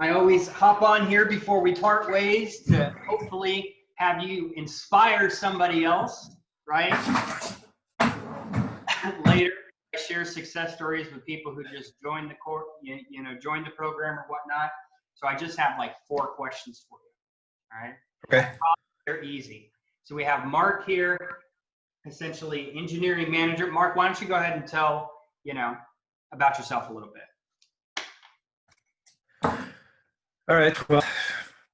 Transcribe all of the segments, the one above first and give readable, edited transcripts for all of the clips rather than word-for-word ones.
I always hop on here before we part ways to hopefully have you inspire somebody else, right? Later, I share success stories with people who just joined the course, joined the program or whatnot. So I just have like 4 questions for you. All right. Okay. They're easy. So we have Mark here, essentially engineering manager. Mark, why don't you go ahead and tell, about yourself a little bit. All right. Well,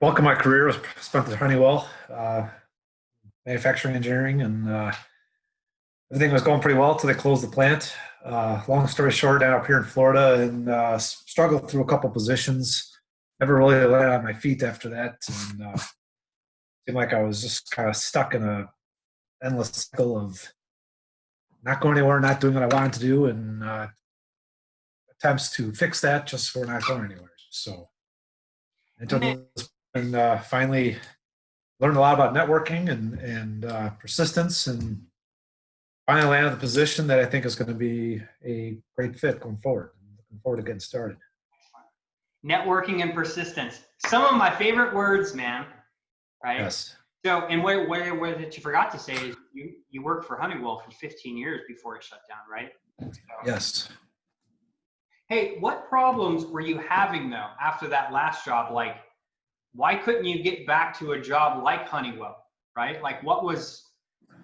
bulk of my career was spent at Honeywell, manufacturing engineering, and everything was going pretty well until they closed the plant. Long story short, I'm up here in Florida and struggled through a couple positions. Never really landed on my feet after that, and seemed like I was just kind of stuck in a endless cycle of not going anywhere, not doing what I wanted to do, and attempts to fix that just for not going anywhere. So and finally learned a lot about networking and persistence, and finally landed the position that I think is going to be a great fit going forward. I'm looking forward to getting started. Networking and persistence. Some of my favorite words, man. Right? Yes. So, and what that you forgot to say is you worked for Honeywell for 15 years before it shut down, right? So, yes. Hey, what problems were you having though after that last job? Like, why couldn't you get back to a job like Honeywell, right? Like, was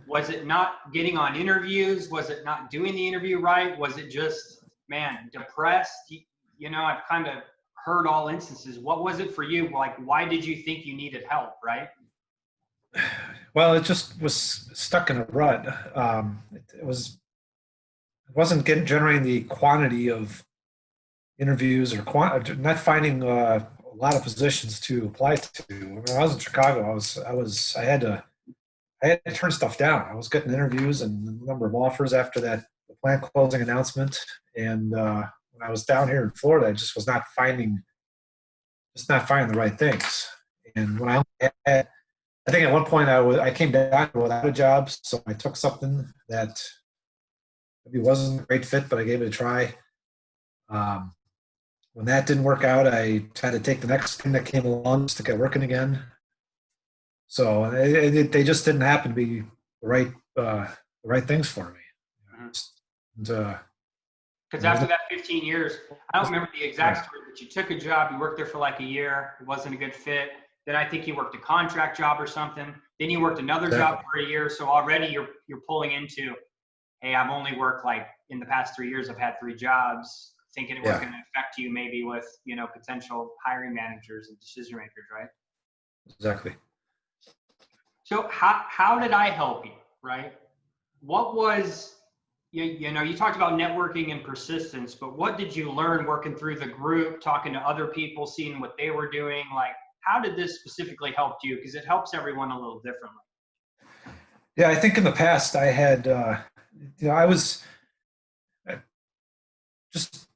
it not getting on interviews? Was it not doing the interview right? Was it just, man, depressed? I've kind of heard all instances. What was it for you? Like, why did you think you needed help, right? Well, it just was stuck in a rut. It wasn't generating the quantity of interviews or not finding a lot of positions to apply to. When I was in Chicago, I had to turn stuff down. I was getting interviews and a number of offers after the plant closing announcement. And when I was down here in Florida, I just was not finding the right things. And when I think at one point I came down without a job, so I took something that maybe wasn't a great fit, but I gave it a try. When that didn't work out, I had to take the next thing that came along just to get working again. So they just didn't happen to be the right things for me. Because after that 15 years, I don't remember the exact story, but you took a job, you worked there for like a year, it wasn't a good fit. Then I think you worked a contract job or something. Then you worked another job for a year. So already you're pulling into, hey, I've only worked like in the past 3 years, I've had 3 jobs, thinking it was going to affect you maybe with, potential hiring managers and decision makers, right? Exactly. So how did I help you, right? What was, you talked about networking and persistence, but what did you learn working through the group, talking to other people, seeing what they were doing? Like, how did this specifically help you? Because it helps everyone a little differently. Yeah, I think in the past I had, I was just,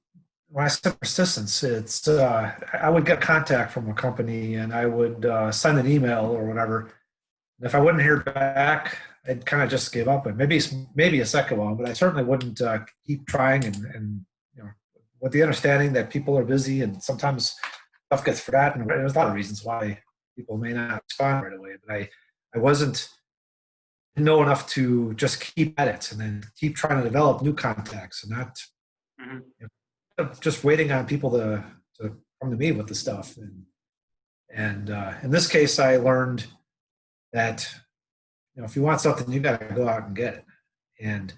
when I said persistence, it's I would get contact from a company and I would send an email or whatever. And if I wouldn't hear back, I'd kind of just give up. And maybe a second one, but I certainly wouldn't keep trying. And with the understanding that people are busy and sometimes stuff gets forgotten. There's a lot of reasons why people may not respond right away. But I didn't know enough to just keep at it and then keep trying to develop new contacts and not just waiting on people to come to me with the stuff. And in this case, I learned that if you want something, you got to go out and get it. And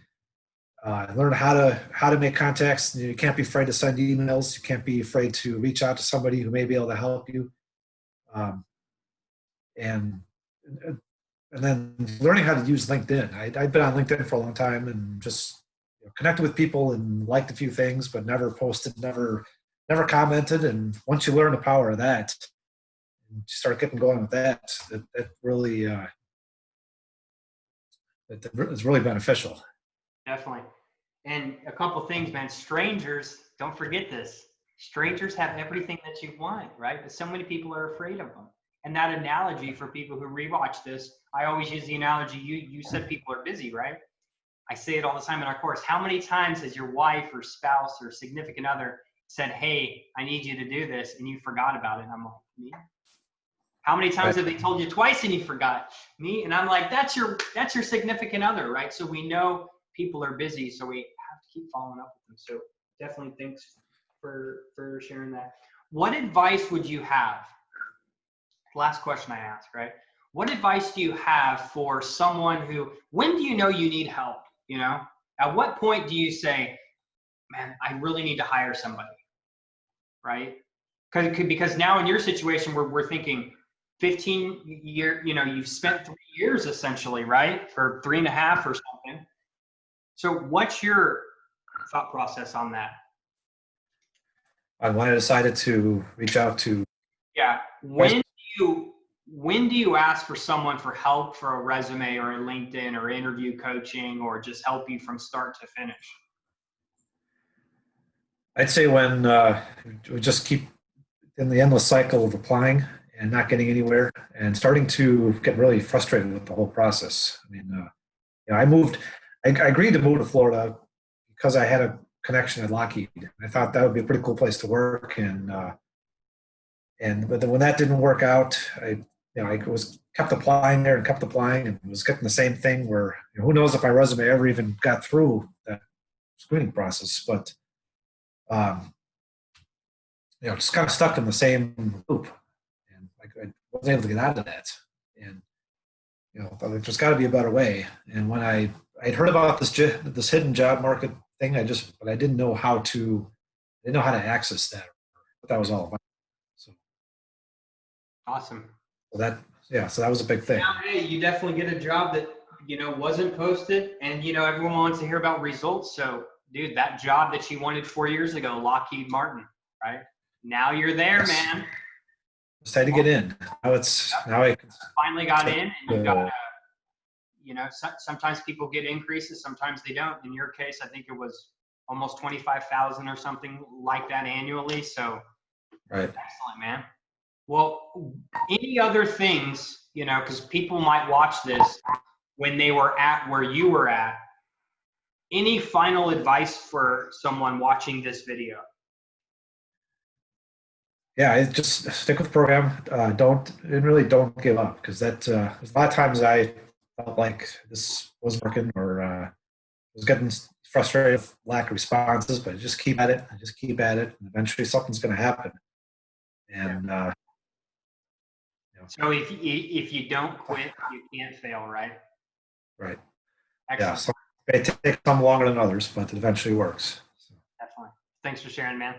learn how to make contacts. You can't be afraid to send emails. You can't be afraid to reach out to somebody who may be able to help you. And then learning how to use LinkedIn. I'd been on LinkedIn for a long time and just connected with people and liked a few things, but never posted, never commented. And once you learn the power of that, and you start getting going with that really it's really beneficial. Definitely. And a couple things, man. Strangers, don't forget this. Strangers have everything that you want, right? But so many people are afraid of them. And that analogy for people who rewatch this, I always use the analogy, you said people are busy, right? I say it all the time in our course. How many times has your wife or spouse or significant other said, hey, I need you to do this, and you forgot about it. And I'm like, me? How many times have they told you twice and you forgot? Me? And I'm like, that's your significant other, right? So we know people are busy, so we have to keep following up with them. So definitely thanks for sharing that. What advice would you have? Last question I ask, right? What advice do you have for someone who, when do you know you need help? You know, at what point do you say, man, I really need to hire somebody, right? Because now in your situation, we're thinking 15 year, you know, you've spent 3 years essentially, right? For 3.5 or something. So what's your thought process on that? When I decided to reach out to, Yeah. When do you ask for someone for help for a resume or a LinkedIn or interview coaching or just help you from start to finish? I'd say when we just keep in the endless cycle of applying and not getting anywhere and starting to get really frustrated with the whole process. I mean, you know, I agreed to move to Florida because I had a connection at Lockheed. I thought that would be a pretty cool place to work. But then when that didn't work out, I was kept applying there and kept applying and was getting the same thing where, you know, who knows if my resume ever even got through that screening process, but you know, just kind of stuck in the same loop, and I wasn't able to get out of that. And you know, there's got to be a better way. And when I'd heard about this hidden job market thing, but I didn't know how to access that, what that was all about. So Awesome. so that was a big thing. Now, hey, you definitely get a job that, you know, wasn't posted, and you know everyone wants to hear about results. So, dude, that job that you wanted 4 years ago, Lockheed Martin, right? Now you're there, Yes. man. Just had to get in. Now I finally got in, and you got. You know, sometimes people get increases, sometimes they don't. In your case, I think it was almost 25,000 or something like that annually. So, right. Excellent, man. Well, any other things, you know, because people might watch this when they were at where you were at. Any final advice for someone watching this video? Yeah, just stick with the program. Don't give up, because a lot of times I felt like this wasn't working, or was getting frustrated with lack of responses, but just keep at it and just keep at it, and eventually something's going to happen. And you know, so if you don't quit, you can't fail, right? right. Excellent. Yeah, it may take some longer than others, but it eventually works. So. Definitely. Thanks for sharing, man.